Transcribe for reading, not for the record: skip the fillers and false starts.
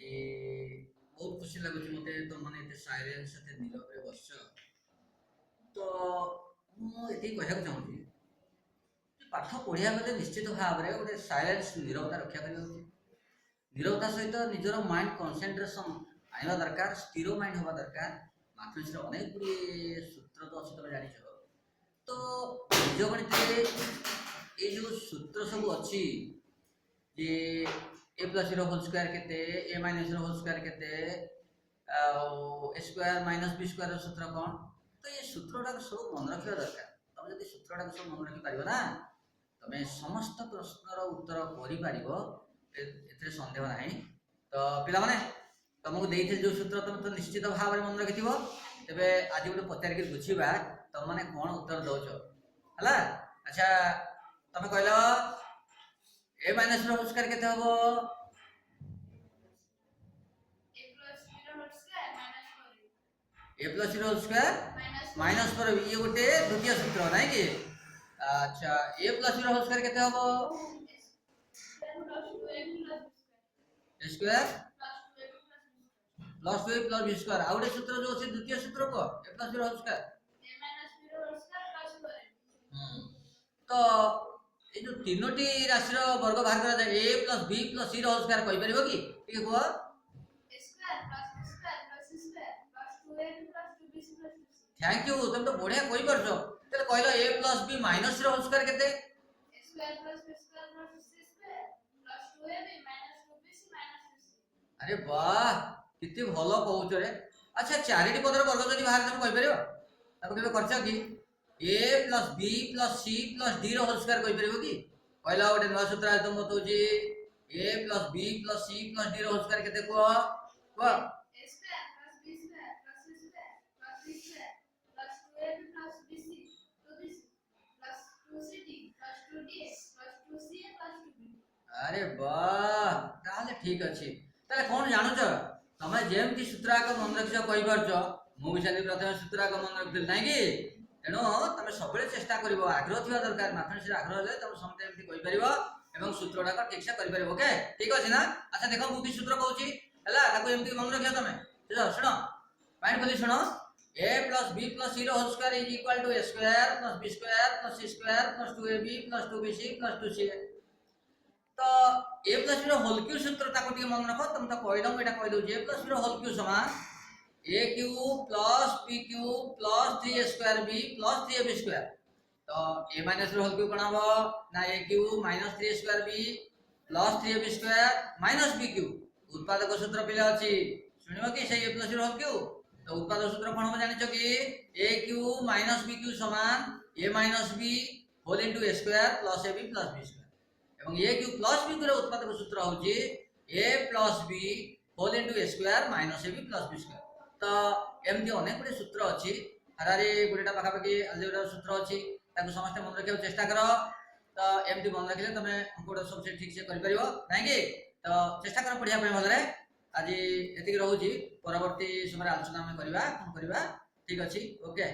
ଆଜି ବହୁତ ଖୁସି ଲାଗୁଛି ମତେ ତମମାନେ ଏତେ ସାଇଲେନ୍ସ ଏତେ ନୀରବରେ ବସିଛ। ତ ମୁଁ ଏତିକି କହିବାକୁ ଚାହୁଁଛି ଯେ ପାଠ ପଢ଼ିବା ବେଳେ ନିଶ୍ଚିତ ଭାବରେ ଗୋଟେ ସାଇଲେନ୍ସ ନୀରବତା ରକ୍ଷା କରିବା ଉଚିତ। ନୀରବତା ସହିତ ନିଜର ମାଇଣ୍ଡ କନସେନ୍ଟ୍ରେସନ୍ ଆଣିବା ଦରକାର, ସ୍ଥିର ମାଇଣ୍ଡ ହେବା ଦରକାର। ମାଥମେଟିକ୍ସରେ ଅନେକ ଗୁଡ଼ିଏ ସୂତ୍ର ତ ଅଛି, ତମେ ଜାଣିଛ। ତ ବୀଜଗଣିତରେ ଏଇ ଯେଉଁ ସୂତ୍ର ସବୁ ଅଛି ଯେ ए प्लस ର होल स्क्वायर केते ए माइनस ର होल स्क्वायर केते ए स्क्वायर माइनस बी स्क्वायर सूत्र कौन। तो ये सूत्रटा सब मन रखा दरकार। तुम जब सूत्रटा सब मन रखी पार ना तुम समस्त प्रश्नर उत्तर कर सन्देह ना। तो पिला माने तुमको देते जो सूत्र तुम तो निश्चित भाव में मन रखि तेरे आज गोटे पचारिक बुझा तुम मैंने कौन उत्तर दौच है। अच्छा तुम कहल ए माइनस रो स्क्वायर केते हबो ए प्लस रो स्क्वायर माइनस 4 ये गोटे द्वितीय सूत्र नाही कि। अच्छा ए प्लस रो स्क्वायर केते हबो square plus 2 plus B square आ गोटे सूत्र जो ଅଛି द्वितीय सूत्र को ए प्लस रो स्क्वायर तो ये जो तीनोटी राशि वर्ग बाहर करा जाए ए प्लस बी प्लस सी रो स्क्वायर कहि परिबो कि ठीक हुआ थैंक यू तुम तो बढ़िया कहि परछो। तले कहलो ए प्लस बी माइनस रो स्क्वायर केते अरे वाह कितनी भलो कहउछ रे। अच्छा चारिटी पदर वर्ग जदि बाहर तुम कहि परिबो ताको केबे करछ कि A plus B plus C plus D रो होल स्क्वायर कहि परिबो कि कहला गोटे नवा सूत्र आ तुम बताउची A plus B plus C plus D रो होल स्क्वायर केते को अरे वाह ताले ठीक अछि। ताले कोन जानुछ तमे जेमति सूत्राक मन रखिछ कहि परछ मु भी सेनि प्रथम सूत्राक मन रखिल नै कि तेनो तमे सबले चेष्टा करिवो आग्रह थिबा दरकार। मैथमेटिक्स आग्रह ले तमे समते एमति कहि परिवो एवं सूत्रटाक ठीक से करि परिवो। ओके ठीक अछि ना। अच्छा देखो मु भी सूत्र कहूची हला ताको एमति मन रखियो तमे सुनो माइंड खोली सुनो a plus b plus c रो whole square is equal to a square plus b square plus c square plus 2ab plus 2bc plus 2ca। तो a प्लस b रो होल क्यूब सूत्र ताको टी मन रखो तुम तो कहि दम एटा कहि दउ जे a प्लस b रो होल क्यूब समान a cube plus b cube plus 3a square b plus 3ab square. तो a माइनस रो होल क्यूब कोन हबो ना a cube minus 3a square b plus 3ab square minus b cube उत्पादक सूत्र पिला अछि सुनिबो कि से a प्लस b रो होल क्यूब। तो उत्पादक सूत्र कोन हम जानिछो कि a cube minus b cube समान a minus b whole into a square plus ab plus b square एवं a क्यूब प्लस b रो उत्पादक सूत्र होची a plus b whole into a square minus ab plus b square. तो एमती अनेक गुटे सूत्र अछि हरारे गुटेटा पाखा पाखी अलजेब्रा सूत्र अछि ताको समस्त मन रखियो चेष्टा करो। तो एमती मन रखिले तमे अंकटा सब से ठीक से करि परिबो नाही कि। तो चेष्टा करो पढ़िया पे भलरे आज एतिक रहउची परवर्ती समय आलोचना में करबा कोन करबा ठीक अछि। ओके।